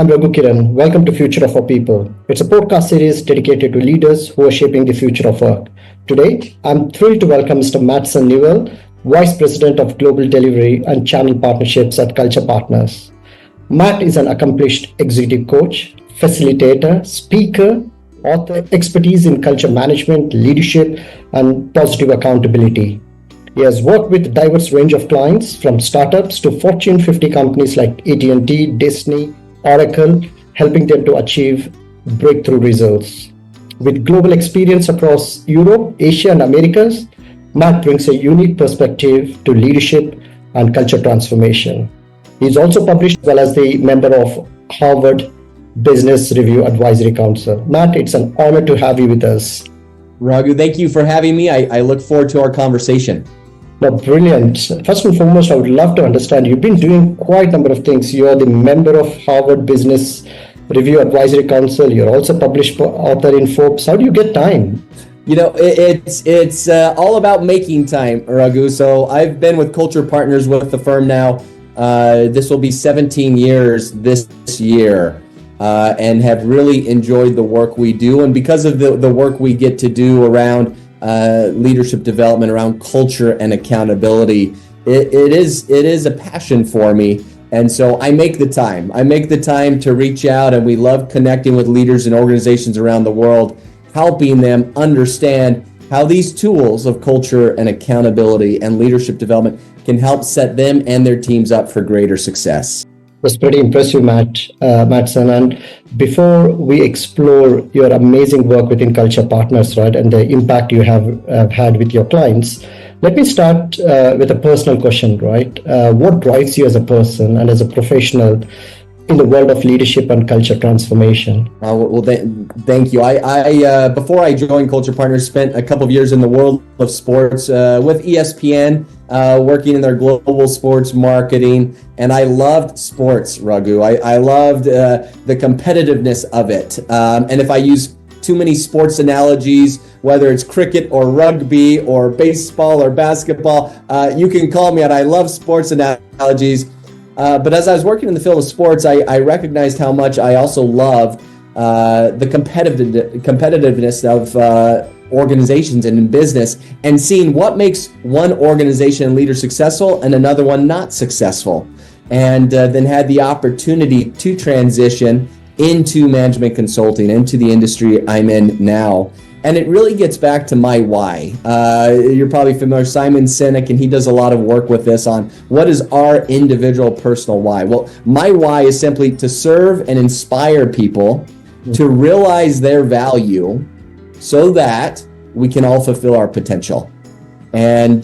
I'm Raghu Kiran. Welcome to Future of Our People. It's a podcast series dedicated to leaders who are shaping the future of work. Today, I'm thrilled to welcome Mr. Mattson Newell, Vice President of Global Delivery and Channel Partnerships at Culture Partners. Matt is an accomplished executive coach, facilitator, speaker, author, expertise in culture management, leadership, and positive accountability. He has worked with a diverse range of clients, from startups to Fortune 50 companies like AT&T, Disney, Oracle, helping them to achieve breakthrough results. With global experience across Europe, Asia, and Americas, Matt brings a unique perspective to leadership and culture transformation. He is also published as well as the member of Harvard Business Review Advisory Council. Matt, it's an honor to have you with us. Raghu, thank you for having me. I look forward to our conversation. Well, brilliant. First and foremost, I would love to understand, you've been doing quite a number of things. You're the member of Harvard Business Review Advisory Council. You're also published author in Forbes. How do you get time? You know, it's all about making time, Raghu. So I've been with Culture Partners with the firm now. This will be 17 years this year, and have really enjoyed the work we do. And because of the work we get to do around leadership development, around culture and accountability, it is a passion for me. And so I make the time to reach out, and we love connecting with leaders and organizations around the world, helping them understand how these tools of culture and accountability and leadership development can help set them and their teams up for greater success. Was pretty impressive, Mattson. And before we explore your amazing work within Culture Partners, right, and the impact you have had with your clients, let me start with a personal question, right? What drives you as a person and as a professional in the world of leadership and culture transformation? Thank you. I before I joined Culture Partners, spent a couple of years in the world of sports with ESPN, working in their global sports marketing, and I loved sports, Raghu. I loved the competitiveness of it, and if I use too many sports analogies, whether it's cricket or rugby or baseball or basketball, you can call me out. I love sports analogies. But as I was working in the field of sports, I recognized how much I also loved the competitiveness of organizations and in business, and seeing what makes one organization and leader successful and another one not successful. And then had the opportunity to transition into management consulting, into the industry I'm in now. And it really gets back to my why. You're probably familiar, Simon Sinek, and he does a lot of work with this on what is our individual personal why. Well, my why is simply to serve and inspire people to realize their value so that we can all fulfill our potential. And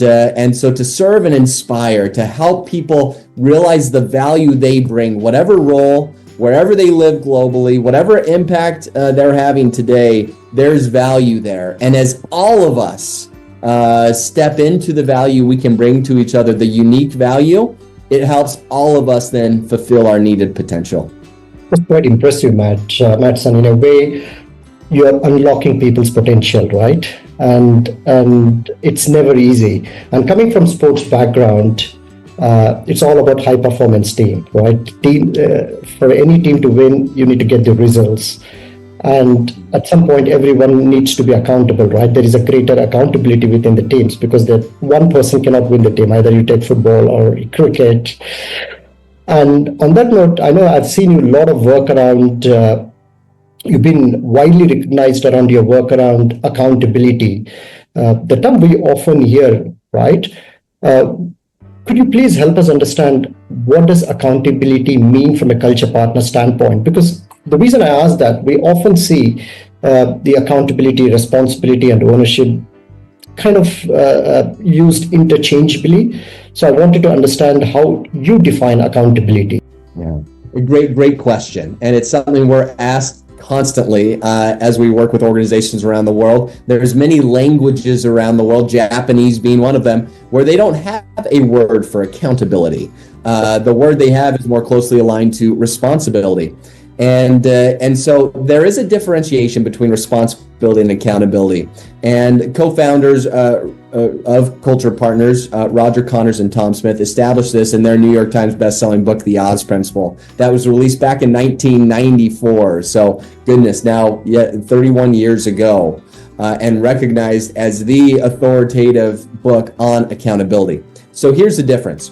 so to serve and inspire, to help people realize the value they bring, whatever role, wherever they live globally, whatever impact they're having today, there's value there. And as all of us step into the value we can bring to each other, the unique value, it helps all of us then fulfill our needed potential. That's quite impressive, Mattson. In a way, you're unlocking people's potential, right? And it's never easy. And coming from sports background, it's all about high performance team, right? For any team to win, you need to get the results. And at some point, everyone needs to be accountable, right? There is a greater accountability within the teams, because that one person cannot win the team. Either you take football or cricket. And on that note, I know I've seen you a lot of work around, you've been widely recognized around your work around accountability. The term we often hear, right? Could you please help us understand, what does accountability mean from a Culture Partner standpoint? Because the reason I ask that, we often see the accountability, responsibility, and ownership kind of used interchangeably. So I wanted to understand how you define accountability. Yeah, a great question. And it's something we're asked constantly as we work with organizations around the world. There's many languages around the world, Japanese being one of them, where they don't have a word for accountability. The word they have is more closely aligned to responsibility. And so there is a differentiation between responsibility building accountability. And co-founders of Culture Partners, Roger Connors and Tom Smith, established this in their New York Times best-selling book, The Oz Principle, that was released back in 1994. So goodness, now 31 years ago, and recognized as the authoritative book on accountability. So here's the difference.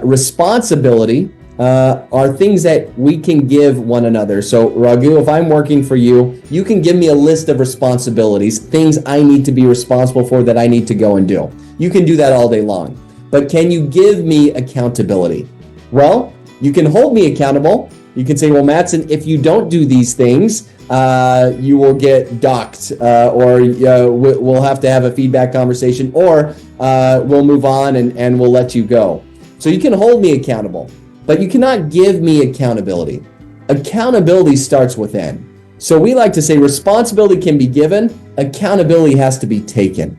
Responsibility are things that we can give one another. So Raghu, if I'm working for you, you can give me a list of responsibilities, things I need to be responsible for that I need to go and do. You can do that all day long. But can you give me accountability? Well, you can hold me accountable. You can say, well, Mattson, if you don't do these things, you will get docked, or we'll have to have a feedback conversation, or we'll move on and we'll let you go. So you can hold me accountable, but you cannot give me accountability. Accountability starts within. So we like to say responsibility can be given, accountability has to be taken.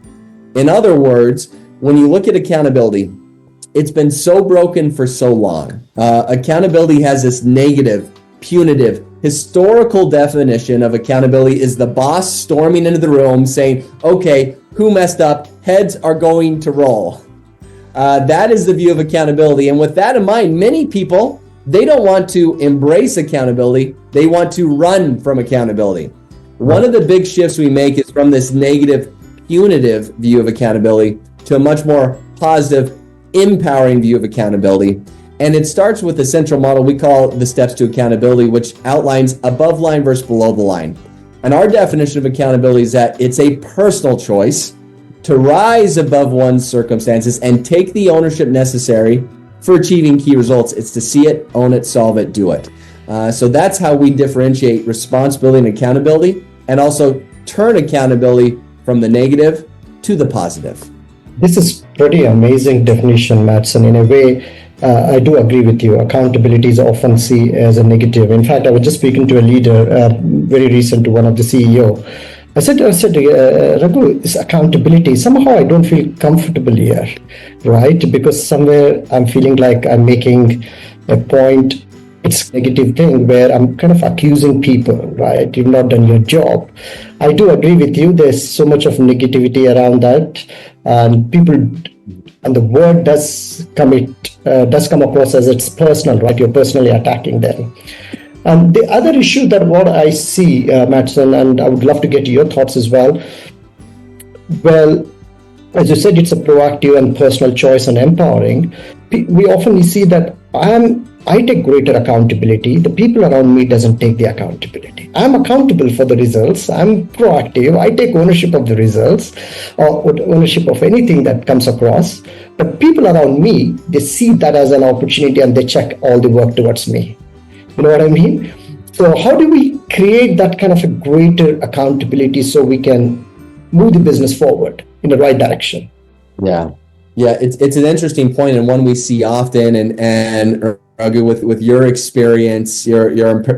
In other words, when you look at accountability, it's been so broken for so long. Accountability has this negative, punitive, historical definition of accountability is the boss storming into the room saying, okay, who messed up? Heads are going to roll. That is the view of accountability. And with that in mind, many people, they don't want to embrace accountability. They want to run from accountability. One of the big shifts we make is from this negative, punitive view of accountability to a much more positive, empowering view of accountability. And it starts with the central model we call the steps to accountability, which outlines above line versus below the line. And our definition of accountability is that it's a personal choice to rise above one's circumstances and take the ownership necessary for achieving key results. It's to see it, own it, solve it, do it. So that's how we differentiate responsibility and accountability, and also turn accountability from the negative to the positive. This is pretty amazing definition, Mattson. In a way, I do agree with you. Accountability is often seen as a negative. In fact, I was just speaking to a leader very recent, to one of the CEO. I said, Raghu, this accountability, somehow I don't feel comfortable here, right? Because somewhere I'm feeling like I'm making a point. It's a negative thing where I'm kind of accusing people, right? You've not done your job. I do agree with you. There's so much of negativity around that, and people, and the word does come across as it's personal, right? You're personally attacking them. And the other issue that what I see, Mattson, and I would love to get your thoughts as well. Well, as you said, it's a proactive and personal choice and empowering. We often see that I take greater accountability. The people around me doesn't take the accountability. I'm accountable for the results. I'm proactive. I take ownership of the results or ownership of anything that comes across. But people around me, they see that as an opportunity and they check all the work towards me. You know what I mean? So how do we create that kind of a greater accountability so we can move the business forward in the right direction? Yeah, it's an interesting point, and one we see often. And Raghu, with your experience, your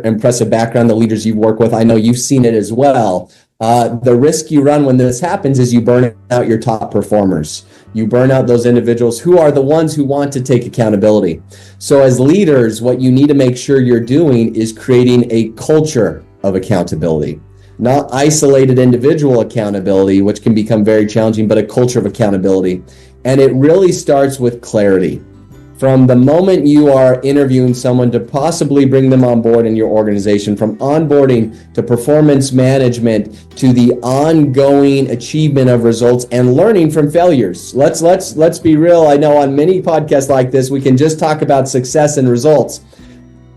impressive background, the leaders you work with, I know you've seen it as well. The risk you run when this happens is you burn out your top performers. You burn out those individuals who are the ones who want to take accountability. So as leaders, what you need to make sure you're doing is creating a culture of accountability, not isolated individual accountability, which can become very challenging, but a culture of accountability. And it really starts with clarity. From the moment you are interviewing someone to possibly bring them on board in your organization, from onboarding to performance management to the ongoing achievement of results and learning from failures. Let's be real. I know on many podcasts like this, we can just talk about success and results.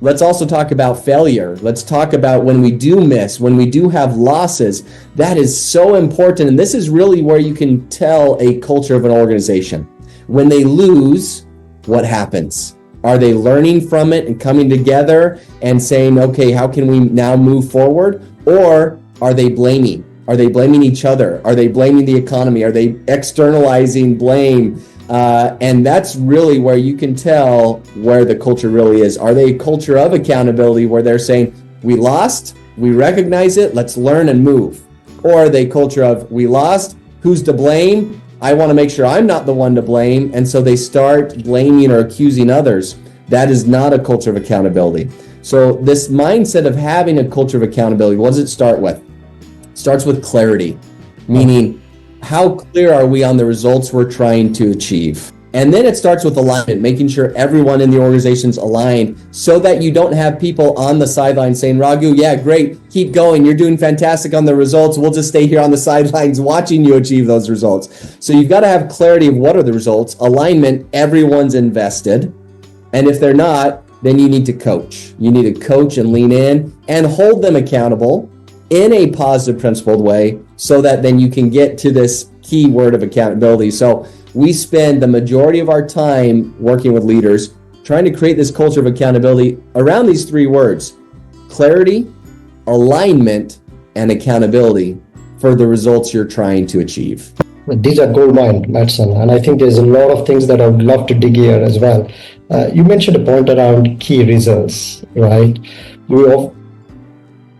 Let's also talk about failure. Let's talk about when we do miss, when we do have losses. That is so important. And this is really where you can tell a culture of an organization. When they lose, what happens? Are they learning from it and coming together and saying, okay, how can we now move forward? Or are they blaming? Are they blaming each other? Are they blaming the economy? Are they externalizing blame? And that's really where you can tell where the culture really is. Are they a culture of accountability where they're saying, we lost, we recognize it, let's learn and move? Or are they a culture of, we lost, who's to blame? I want to make sure I'm not the one to blame. And so they start blaming or accusing others. That is not a culture of accountability. So this mindset of having a culture of accountability, what does it start with? starts with clarity, meaning how clear are we on the results we're trying to achieve? And then it starts with alignment, making sure everyone in the organization's aligned so that you don't have people on the sideline saying, Raghu, yeah, great, keep going. You're doing fantastic on the results. We'll just stay here on the sidelines watching you achieve those results. So you've got to have clarity of what are the results, alignment, everyone's invested. And if they're not, then you need to coach. You need to coach and lean in and hold them accountable in a positive, principled way so that then you can get to this key word of accountability. So we spend the majority of our time working with leaders trying to create this culture of accountability around these three words: clarity, alignment, and accountability for the results you're trying to achieve. These are gold mine, Mattson, and I think there's a lot of things that I would love to dig here as well. You mentioned a point around key results, right?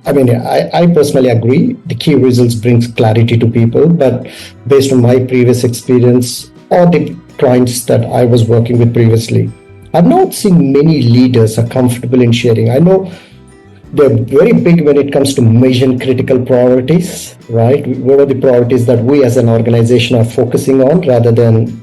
I personally agree. The key results brings clarity to people, but based on my previous experience or the clients that I was working with previously, I've not seen many leaders are comfortable in sharing. I know they're very big when it comes to mission critical priorities, right? What are the priorities that we as an organization are focusing on rather than,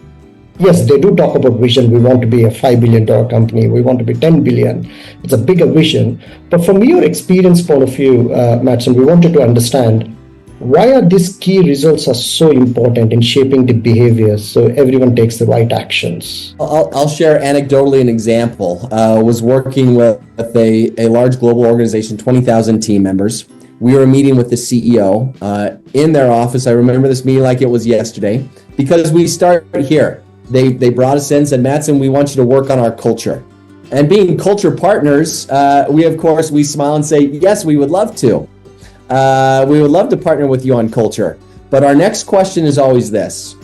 yes, they do talk about vision. We want to be a $5 billion company. We want to be 10 billion. It's a bigger vision. But from your experience point of view, Mattson, we wanted to understand why are these key results are so important in shaping the behaviors so everyone takes the right actions? I'll share anecdotally an example. I was working with a large global organization, 20,000 team members. We were meeting with the CEO in their office. I remember this meeting like it was yesterday because we started here. They brought us in and said, Mattson, we want you to work on our culture. And being culture partners, we smile and say, yes, we would love to. We would love to partner with you on culture. But our next question is always this: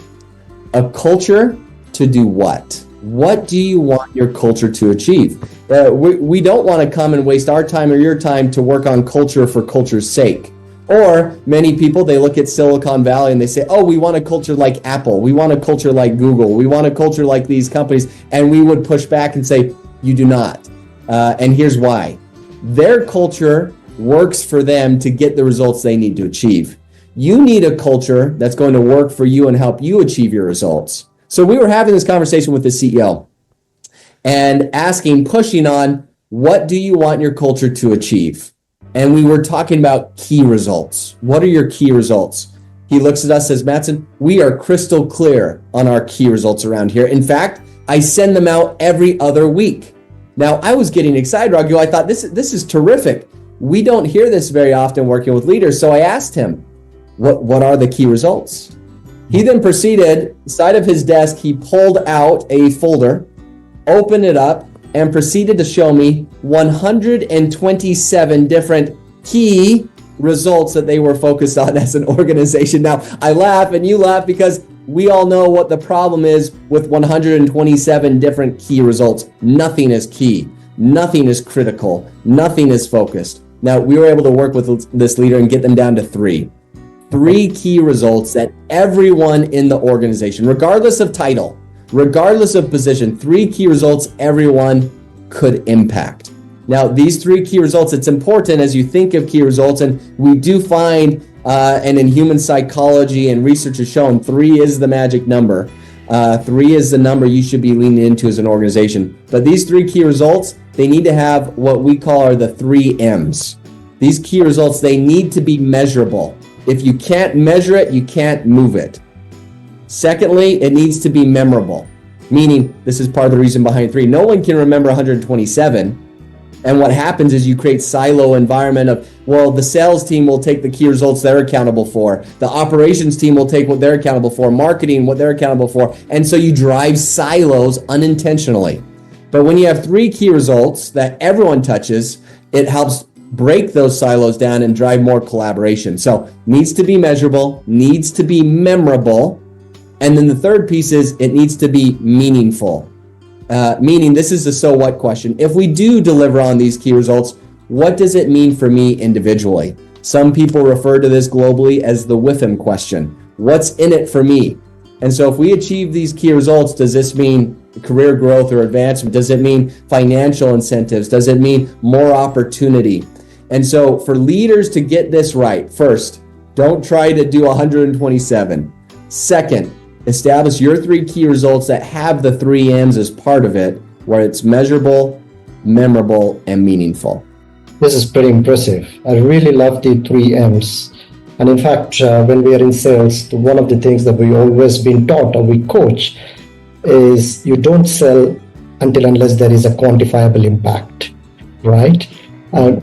a culture to do what? What do you want your culture to achieve? We don't want to come and waste our time or your time to work on culture for culture's sake. Or many people, they look at Silicon Valley and they say, oh, we want a culture like Apple. We want a culture like Google. We want a culture like these companies. And we would push back and say, you do not. And here's why. Their culture works for them to get the results they need to achieve. You need a culture that's going to work for you and help you achieve your results. So we were having this conversation with the CEO and pushing on, what do you want your culture to achieve? And we were talking about key results. What are your key results? He looks at us and says, Mattson, we are crystal clear on our key results around here. In fact, I send them out every other week. Now, I was getting excited, Raghu. I thought, this is terrific. We don't hear this very often working with leaders. So I asked him, what are the key results? He then proceeded, side of his desk, he pulled out a folder, opened it up, and proceeded to show me 127 different key results that they were focused on as an organization. Now, I laugh and you laugh because we all know what the problem is with 127 different key results. Nothing is key. Nothing is critical. Nothing is focused. Now, we were able to work with this leader and get them down to three key results that everyone in the organization, regardless of title, regardless of position, 3 key results everyone could impact. Now, these 3 key results, it's important as you think of key results, and we do find, and in human psychology and research has shown, 3 is the magic number. 3 is the number you should be leaning into as an organization. But these 3 key results, they need to have what we call are the 3 M's. These key results, they need to be measurable. If you can't measure it, you can't move it. Secondly, it needs to be memorable, meaning this is part of the reason behind 3. No one can remember 127. And what happens is you create silo environment of, well, the sales team will take the key results they're accountable for. The operations team will take what they're accountable for, marketing, what they're accountable for. And so you drive silos unintentionally. But when you have 3 key results that everyone touches, it helps break those silos down and drive more collaboration. So needs to be measurable, needs to be memorable. And then the third piece is it needs to be meaningful. Meaning this is the so what question. If we do deliver on these key results, what does it mean for me individually? Some people refer to this globally as the WIFM question. What's in it for me? And so if we achieve these key results, does this mean career growth or advancement? Does it mean financial incentives? Does it mean more opportunity? And so for leaders to get this right, first, Don't try to do 127. Second, establish your 3 key results that have the 3 M's as part of it, where it's measurable, memorable, and meaningful. This is pretty impressive. I really love the 3 M's. And in fact, when we are in sales, one of the things that we always been taught or we coach is you don't sell until unless there is a quantifiable impact, right?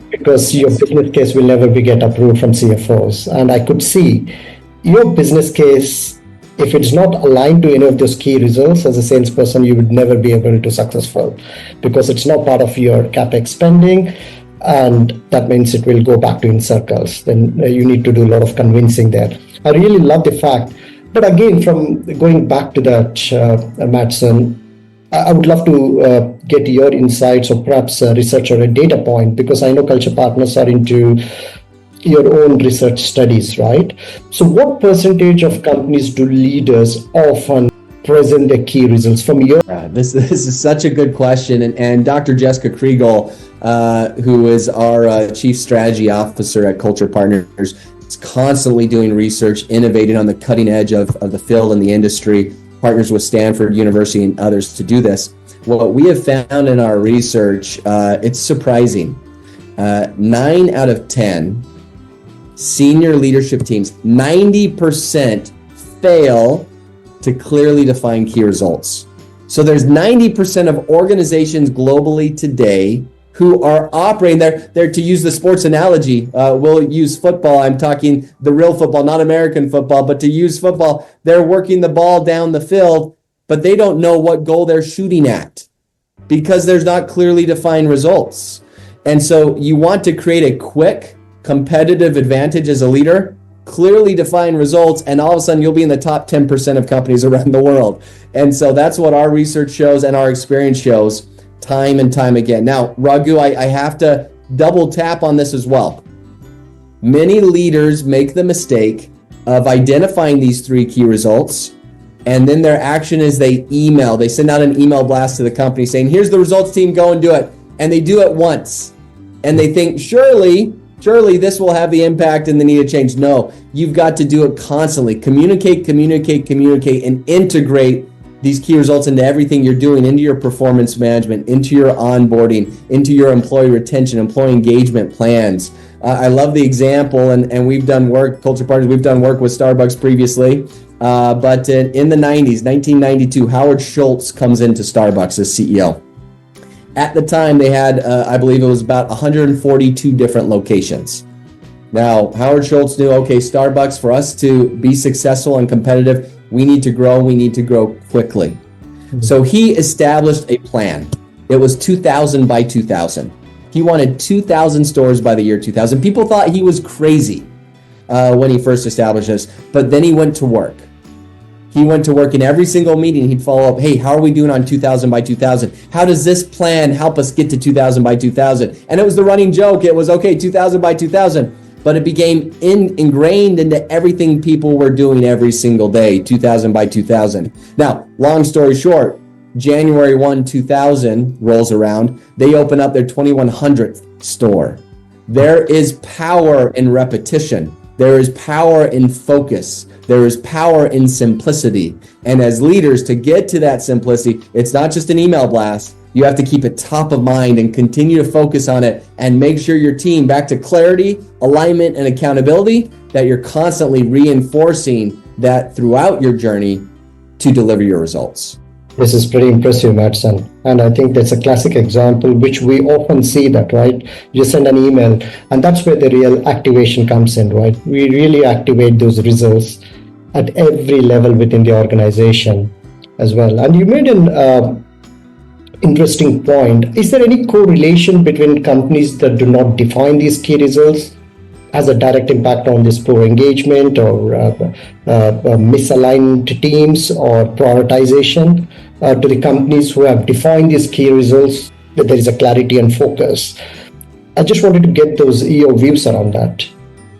Because your business case will never be get approved from CFOs. And I could see your business case, if it's not aligned to any of those key results, as a salesperson, you would never be able to successful because it's not part of your CapEx spending. And that means it will go back to in circles. Then you need to do a lot of convincing there. I really love the fact. But again, from going back to that, Mattson, I would love to get your insights or perhaps research or a data point, because I know Culture Partners are into your own research studies, right? So what percentage of companies do leaders often present their key results from your? This is such a good question. And Dr. Jessica Kriegel, who is our Chief Strategy Officer at Culture Partners, is constantly doing research, innovating on the cutting edge of the field and the industry, partners with Stanford University and others to do this. What we have found in our research, it's surprising. 9 out of 10 senior leadership teams, 90% fail to clearly define key results. So there's 90% of organizations globally today who are operating there, to use the sports analogy, we'll use football. I'm talking the real football, not American football, but to use football, they're working the ball down the field, but they don't know what goal they're shooting at because there's not clearly defined results. And so you want to create a quick competitive advantage as a leader, clearly defined results, and all of a sudden you'll be in the top 10% of companies around the world. And so that's what our research shows and our experience shows time and time again. Now, Raghu, I have to double tap on this as well. Many leaders make the mistake of identifying these 3 key results, and then their action is they send out an email blast to the company saying, here's the results team, go and do it. And they do it once. And they think, surely this will have the impact and the need to change. No, you've got to do it constantly. Communicate, and integrate these key results into everything you're doing, into your performance management, into your onboarding, into your employee retention, employee engagement plans. I love the example, and we've done work, Culture Partners, we've done work with Starbucks previously, but in the 90s, 1992, Howard Schultz comes into Starbucks as CEO. At the time, they had, I believe it was about 142 different locations. Now, Howard Schultz knew, okay, Starbucks, for us to be successful and competitive, we need to grow quickly. Mm-hmm. So he established a plan. It was 2000 by 2000. He wanted 2,000 stores by the year 2000. People thought he was crazy when he first established this, but then he went to work. He went to work in every single meeting. He'd follow up, hey, how are we doing on 2000 by 2000? How does this plan help us get to 2000 by 2000? And it was the running joke. It was, okay, 2000 by 2000. But it became ingrained into everything people were doing every single day, 2000 by 2000. Now, long story short, January 1, 2000 rolls around. They open up their 2100th store. There is power in repetition. There is power in focus. There is power in simplicity. And as leaders, to get to that simplicity, it's not just an email blast. You have to keep it top of mind and continue to focus on it and make sure your team, back to clarity, alignment, and accountability, that you're constantly reinforcing that throughout your journey to deliver your results. This is pretty impressive, Mattson. And I think that's a classic example, which we often see that, right? You send an email, and that's where the real activation comes in, right? We really activate those results at every level within the organization as well. And you made an interesting point. Is there any correlation between companies that do not define these key results has a direct impact on this poor engagement or misaligned teams or prioritization to the companies who have defined these key results, that there is a clarity and focus? I just wanted to get your views around that.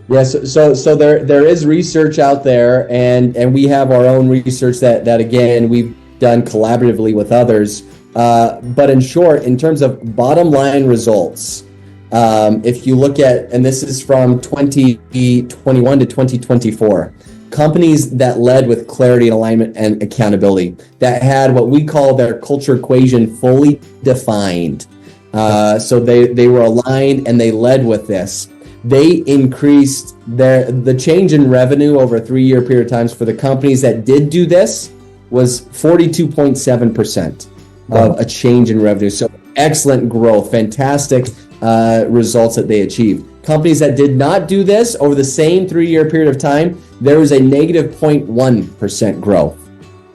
Yes, so there is research out there, and we have our own research that again, we've done collaboratively with others. But in short, in terms of bottom line results, If you look at, and this is from 2021 to 2024, companies that led with clarity and alignment and accountability, that had what we call their culture equation fully defined. So they were aligned and they led with this. They increased the change in revenue over a 3-year period of time for the companies that did do this was 42.7% of a change in revenue. So excellent growth, fantastic results that they achieved. Companies that did not do this over the same 3-year period of time, there was a negative 0.1% growth.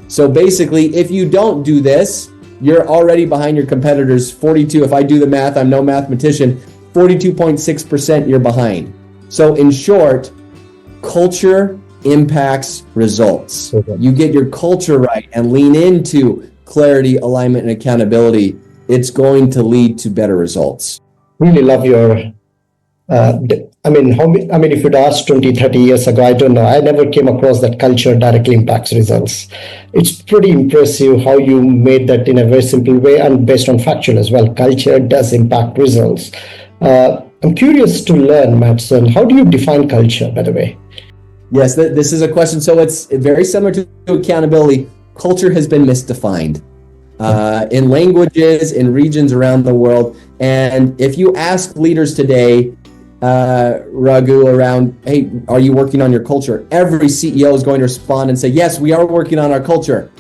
So basically, if you don't do this, you're already behind your competitors. 42, if I do the math, I'm no mathematician, 42.6% you're behind. So in short, culture impacts results. Okay. You get your culture right and lean into clarity, alignment, and accountability. It's going to lead to better results. Really love your if you'd asked 20, 30 years ago, I don't know, I never came across that culture directly impacts results. It's pretty impressive how you made that in a very simple way and based on factual as well. Culture does impact results. I'm curious to learn, Mattson, how do you define culture, by the way? Yes, this is a question. So it's very similar to accountability. Culture has been misdefined in languages, in regions around the world. And if you ask leaders today, Raghu, around, hey, are you working on your culture? Every CEO is going to respond and say, yes, we are working on our culture.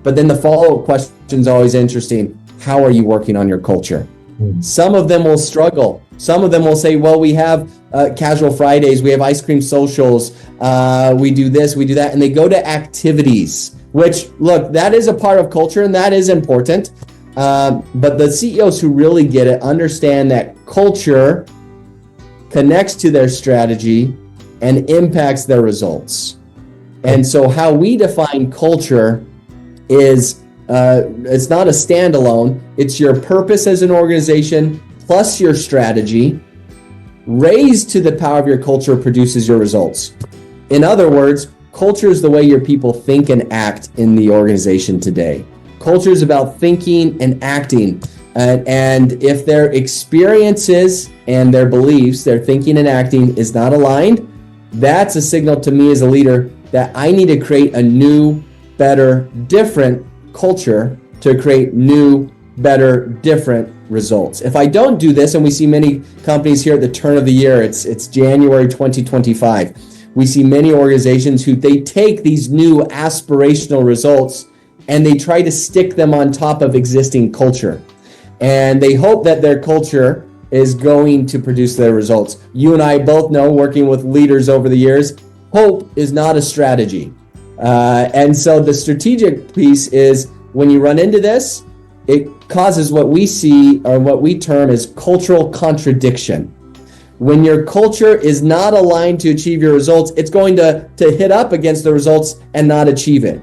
But then the follow-up question is always interesting. How are you working on your culture? Some of them will struggle. Some of them will say, well, we have casual Fridays, we have ice cream socials, we do this, we do that. And they go to activities, which, look, that is a part of culture and that is important. But the CEOs who really get it understand that culture connects to their strategy and impacts their results. And so how we define culture is it's not a standalone. It's your purpose as an organization plus your strategy raised to the power of your culture produces your results. In other words, culture is the way your people think and act in the organization today. Culture is about thinking and acting. And if their experiences and their beliefs, their thinking and acting is not aligned, that's a signal to me as a leader that I need to create a new, better, different culture to create new, better, different results. If I don't do this, and we see many companies here at the turn of the year, it's January 2025, we see many organizations who they take these new aspirational results and they try to stick them on top of existing culture. And they hope that their culture is going to produce their results. You and I both know, working with leaders over the years, hope is not a strategy. And so the strategic piece is when you run into this, it causes what we see or what we term as cultural contradiction. When your culture is not aligned to achieve your results, it's going to hit up against the results and not achieve it.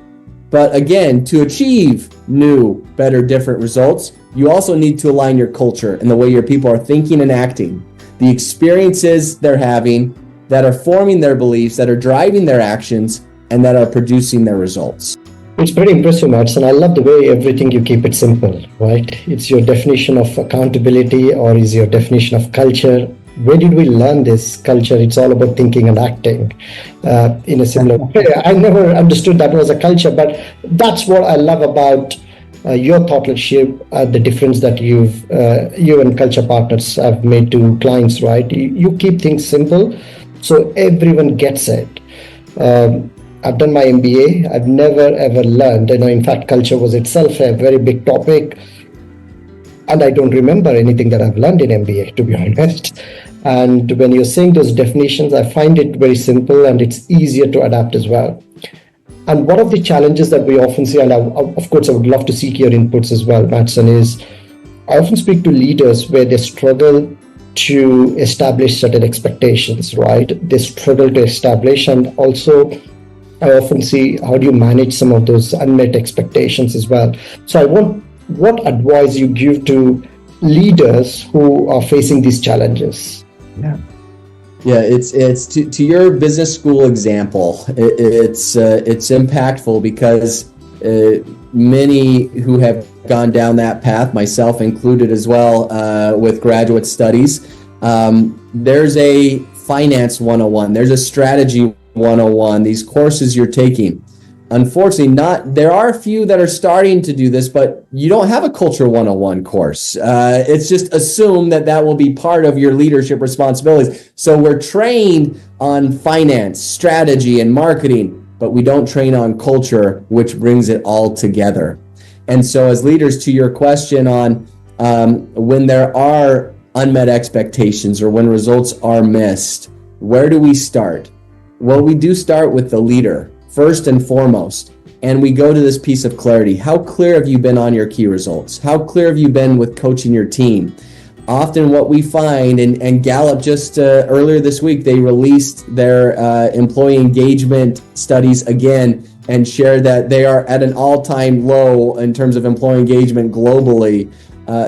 But again, to achieve new, better, different results, you also need to align your culture and the way your people are thinking and acting, the experiences they're having that are forming their beliefs, that are driving their actions, and that are producing their results. It's pretty impressive, Mattson. I love the way everything you keep it simple, right? It's your definition of accountability or is your definition of culture. Where did we learn this culture? It's all about thinking and acting in a similar way. I never understood that was a culture, but that's what I love about your thought leadership, the difference that you and culture partners have made to clients, right? You keep things simple so everyone gets it. I've done my MBA. I've never ever learned, in fact, culture was itself a very big topic. And I don't remember anything that I've learned in MBA, to be honest. And when you're saying those definitions, I find it very simple and it's easier to adapt as well. And one of the challenges that we often see, and of course, I would love to seek your inputs as well, Mattson, is I often speak to leaders where they struggle to establish certain expectations, right? They struggle to establish, and also I often see how do you manage some of those unmet expectations as well. So I want what advice you give to leaders who are facing these challenges. Yeah, it's to your business school example. It's impactful because many who have gone down that path, myself included as well, with graduate studies, There's a finance 101. There's a strategy 101. These courses you're taking. Unfortunately, there are a few that are starting to do this, but you don't have a culture 101 course. It's just assumed that will be part of your leadership responsibilities. So we're trained on finance, strategy, and marketing, but we don't train on culture, which brings it all together. And so as leaders, to your question on when there are unmet expectations or when results are missed, where do we start? Well, we do start with the leader first and foremost, and we go to this piece of clarity. How clear have you been on your key results? How clear have you been with coaching your team? Often what we find, and Gallup just earlier this week, they released their employee engagement studies again and shared that they are at an all-time low in terms of employee engagement globally.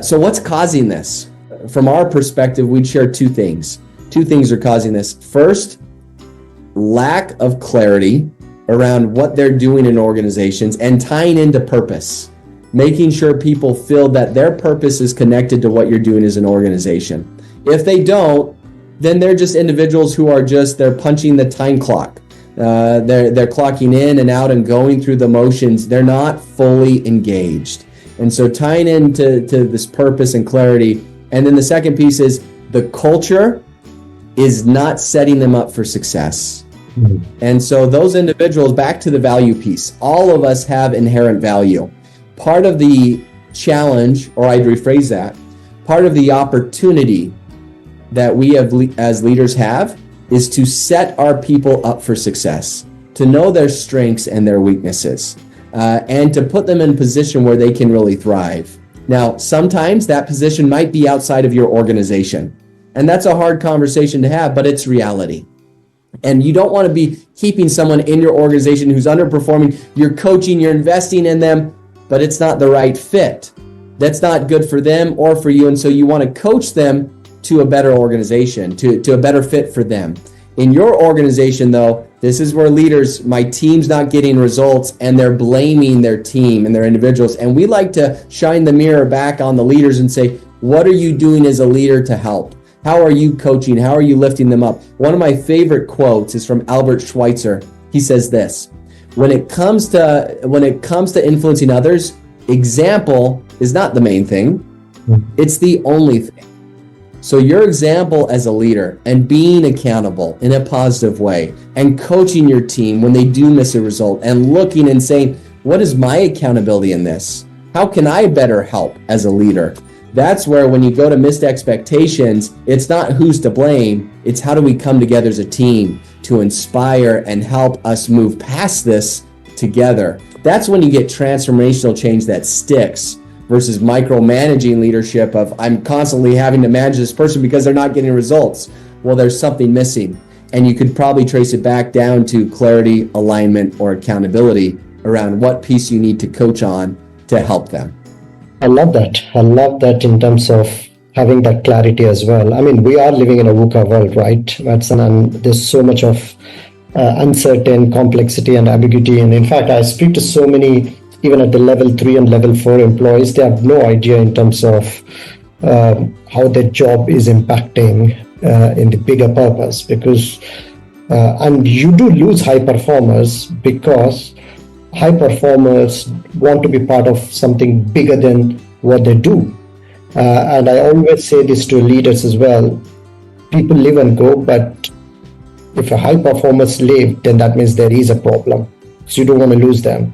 So what's causing this? From our perspective, we'd share two things. Two things are causing this. First, lack of clarity around what they're doing in organizations and tying into purpose, making sure people feel that their purpose is connected to what you're doing as an organization. If they don't, then they're just individuals who are they're punching the time clock. They're clocking in and out and going through the motions. They're not fully engaged. And so tying into this purpose and clarity. And then the second piece is the culture is not setting them up for success. And so those individuals, back to the value piece, all of us have inherent value. Part of the challenge, or I'd rephrase that, part of the opportunity that we have as leaders have is to set our people up for success, to know their strengths and their weaknesses, and to put them in a position where they can really thrive. Now, sometimes that position might be outside of your organization, and that's a hard conversation to have, but it's reality. And you don't want to be keeping someone in your organization who's underperforming. You're coaching, you're investing in them, but it's not the right fit. That's not good for them or for you. And so you want to coach them to a better organization, to a better fit for them. In your organization, though, this is where leaders, my team's not getting results, and they're blaming their team and their individuals. And we like to shine the mirror back on the leaders and say, what are you doing as a leader to help? How are you coaching? How are you lifting them up? One of my favorite quotes is from Albert Schweitzer. He says this: when it comes to influencing others, example is not the main thing. It's the only thing. So your example as a leader and being accountable in a positive way and coaching your team when they do miss a result and looking and saying, what is my accountability in this? How can I better help as a leader? That's where when you go to missed expectations, it's not who's to blame, it's how do we come together as a team to inspire and help us move past this together. That's when you get transformational change that sticks versus micromanaging leadership of I'm constantly having to manage this person because they're not getting results. Well, there's something missing. And you could probably trace it back down to clarity, alignment, or accountability around what piece you need to coach on to help them. I love that. I love that in terms of having that clarity as well. I mean, we are living in a VUCA world, right, Mattson? And there's so much of uncertain complexity and ambiguity. And in fact, I speak to so many, even at the level 3 and level 4 employees, they have no idea in terms of how their job is impacting in the bigger purpose. Because, and you do lose high performers because high performers want to be part of something bigger than what they do. And I always say this to leaders as well. People live and go, but if a high performers leave, then that means there is a problem. So you don't want to lose them.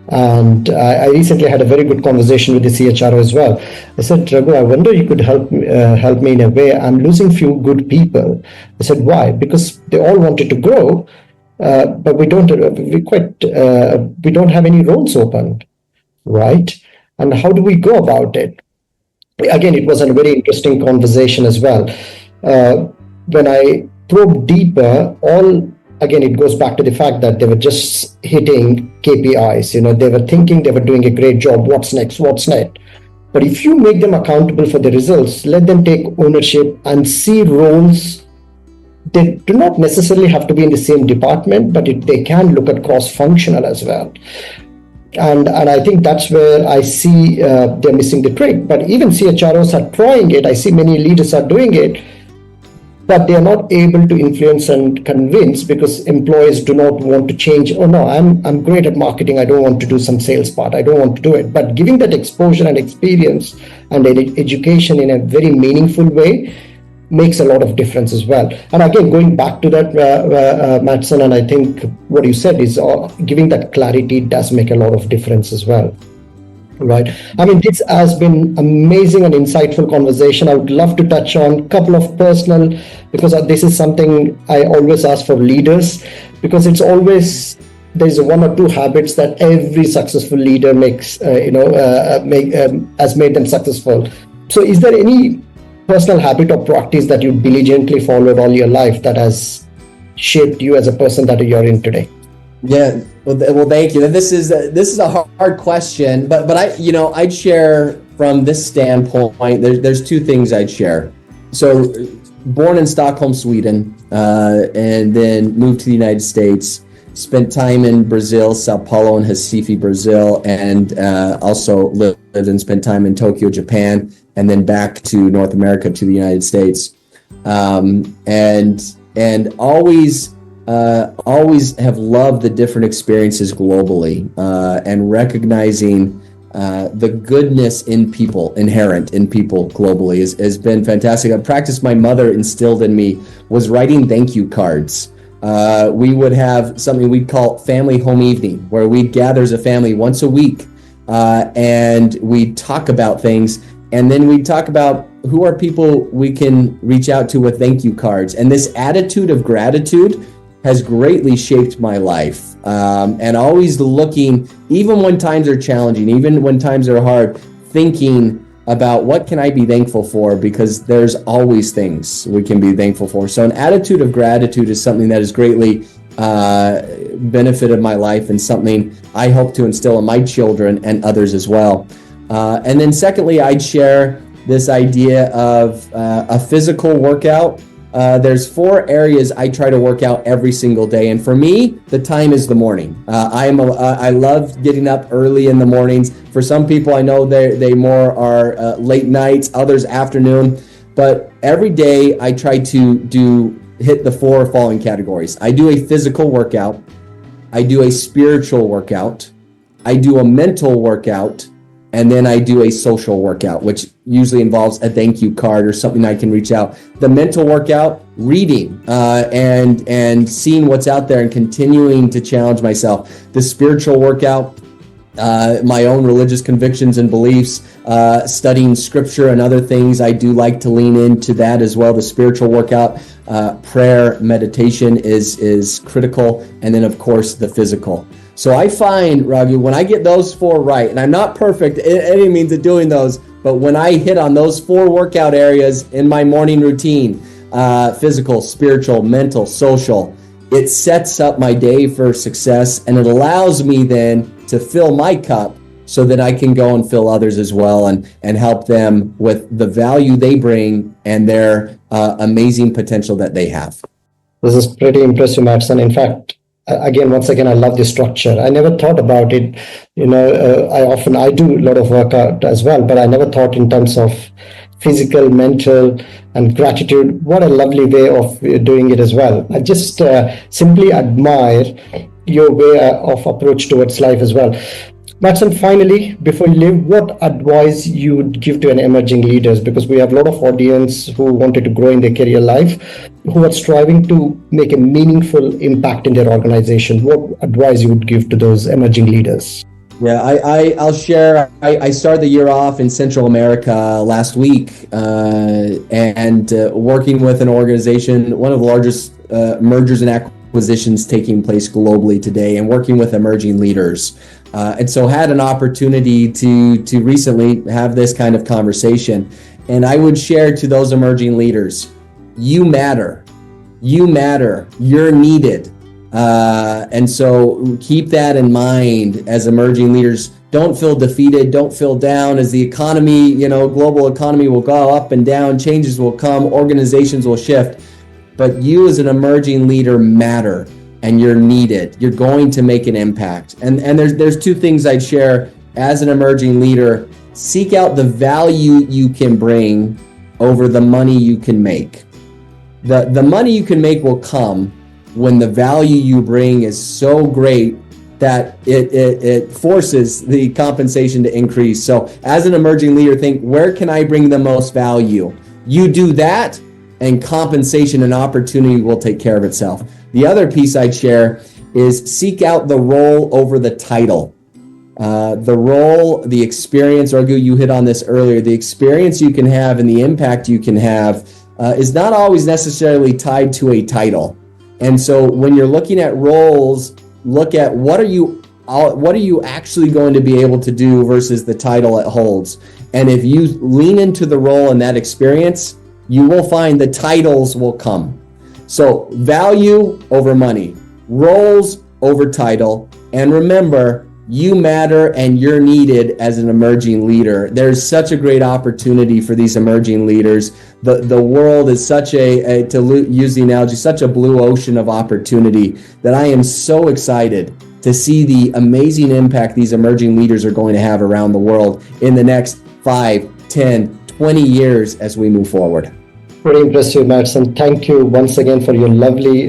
And I recently had a very good conversation with the CHRO as well. I said, Raghu, I wonder you could help me in a way. I'm losing few good people. I said, why? Because they all wanted to grow, but we don't have any roles open, right? And how do we go about it? Again, it was a very interesting conversation as well. When I probe deeper, again, it goes back to the fact that they were just hitting KPIs. They were thinking they were doing a great job. What's next? But if you make them accountable for the results, let them take ownership and see roles. They do not necessarily have to be in the same department, but they can look at cross-functional as well. And I think that's where I see they're missing the trick. But even CHROs are trying it. I see many leaders are doing it. but they are not able to influence and convince because employees do not want to change. Oh no, I'm great at marketing. I don't want to do some sales part. I don't want to do it. But giving that exposure and experience and education in a very meaningful way makes a lot of difference as well. And again, going back to that, Mattson, and I think what you said is giving that clarity does make a lot of difference as well. Right. I mean, this has been amazing and insightful conversation. I would love to touch on a couple of personal, because this is something I always ask for leaders, because it's always, there's one or two habits that every successful leader makes, has made them successful. So is there any personal habit or practice that you diligently followed all your life that has shaped you as a person that you're in today? Yeah, well, thank you. This is a hard question, but I'd share from this standpoint. There's two things I'd share. So, born in Stockholm, Sweden, and then moved to the United States. Spent time in Brazil, Sao Paulo and Recife, Brazil, and also lived and spent time in Tokyo, Japan, and then back to North America, to the United States, and always have loved the different experiences globally, and recognizing the goodness in people, inherent in people globally, has been fantastic. A practice my mother instilled in me was writing thank you cards. We would have something we'd call family home evening, where we'd gather as a family once a week, and we'd talk about things, and then we'd talk about who are people we can reach out to with thank you cards. And this attitude of gratitude has greatly shaped my life, and always looking, even when times are challenging, even when times are hard, thinking about what can I be thankful for, because there's always things we can be thankful for. So an attitude of gratitude is something that has greatly benefited my life, and something I hope to instill in my children and others as well. And then secondly, I'd share this idea of a physical workout. There's 4 areas I try to work out every single day, and for me, the time is the morning. I love getting up early in the mornings. For some people, I know they more are late nights, others afternoon. But every day, I try to hit the 4 following categories. I do a physical workout, I do a spiritual workout, I do a mental workout, and then I do a social workout, which usually involves a thank you card or something I can reach out. The mental workout, reading and seeing what's out there and continuing to challenge myself. The spiritual workout, my own religious convictions and beliefs, studying scripture and other things. I do like to lean into that as well. The spiritual workout, prayer, meditation is critical. And then, of course, the physical. So I find, Raghu, when I get those 4 right, and I'm not perfect in any means at doing those, but when I hit on those 4 workout areas in my morning routine, physical, spiritual, mental, social, it sets up my day for success, and it allows me then to fill my cup so that I can go and fill others as well, and help them with the value they bring and their amazing potential that they have. This is pretty impressive, Mattson. In fact, once again, I love the structure. I never thought about it. I do a lot of workout as well, but I never thought in terms of physical, mental, and gratitude. What a lovely way of doing it as well. I just simply admire your way of approach towards life as well. Mattson, finally, before you leave, what advice you would give to an emerging leaders? Because we have a lot of audience who wanted to grow in their career life, who are striving to make a meaningful impact in their organization. What advice you would give to those emerging leaders? Yeah, I'll share. I started the year off in Central America last week, and working with an organization, one of the largest mergers and acquisitions taking place globally today, and working with emerging leaders. And so had an opportunity to recently have this kind of conversation. And I would share to those emerging leaders, you matter, you're needed. And so keep that in mind as emerging leaders. Don't feel defeated, don't feel down as the economy, global economy will go up and down, changes will come, organizations will shift. But you as an emerging leader matter. And you're needed. You're going to make an impact. And there's 2 things I'd share as an emerging leader. Seek out the value you can bring over the money you can make. The money you can make will come when the value you bring is so great that it forces the compensation to increase. So as an emerging leader, think, where can I bring the most value? You do that, and compensation and opportunity will take care of itself. The other piece I'd share is seek out the role over the title. The role, the experience, Raghu, you hit on this earlier, the experience you can have and the impact you can have is not always necessarily tied to a title. And so when you're looking at roles, look at what are you actually going to be able to do versus the title it holds. And if you lean into the role and that experience, you will find the titles will come. So value over money, roles over title, and remember, you matter and you're needed as an emerging leader. There's such a great opportunity for these emerging leaders. The world is such to use the analogy, such a blue ocean of opportunity that I am so excited to see the amazing impact these emerging leaders are going to have around the world in the next 5, 10, 20 years as we move forward. Very impressive, Mattson. Thank you once again for your lovely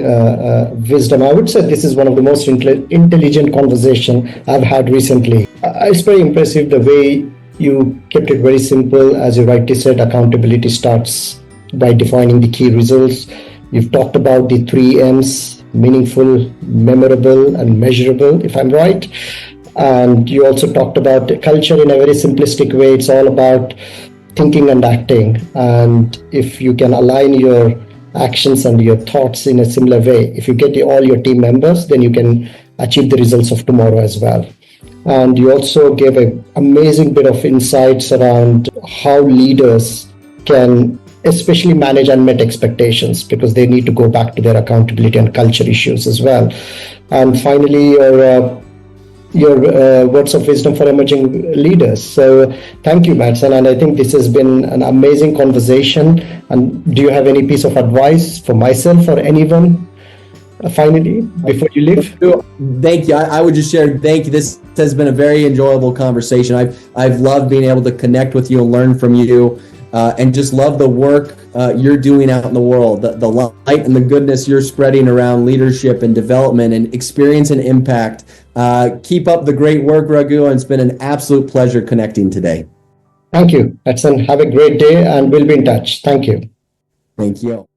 wisdom. I would say this is one of the most intelligent conversation I've had recently. It's very impressive the way you kept it very simple. As you rightly said, accountability starts by defining the key results. You've talked about the 3 M's, meaningful, memorable, and measurable, if I'm right. And you also talked about the culture in a very simplistic way. It's all about thinking and acting, and if you can align your actions and your thoughts in a similar way, if you get all your team members, then you can achieve the results of tomorrow as well. And you also gave an amazing bit of insights around how leaders can especially manage unmet expectations, because they need to go back to their accountability and culture issues as well. And finally, your words of wisdom for emerging leaders. So thank you, Mattson. And I think this has been an amazing conversation. And do you have any piece of advice for myself or anyone finally before you leave? Thank you. I would just share, thank you. This has been a very enjoyable conversation. I've loved being able to connect with you and learn from you, and just love the work you're doing out in the world, the light and the goodness you're spreading around leadership and development and experience and impact. Keep up the great work, Raghu, and it's been an absolute pleasure connecting today. Thank you, Mattson. Have a great day, and we'll be in touch. Thank you. Thank you.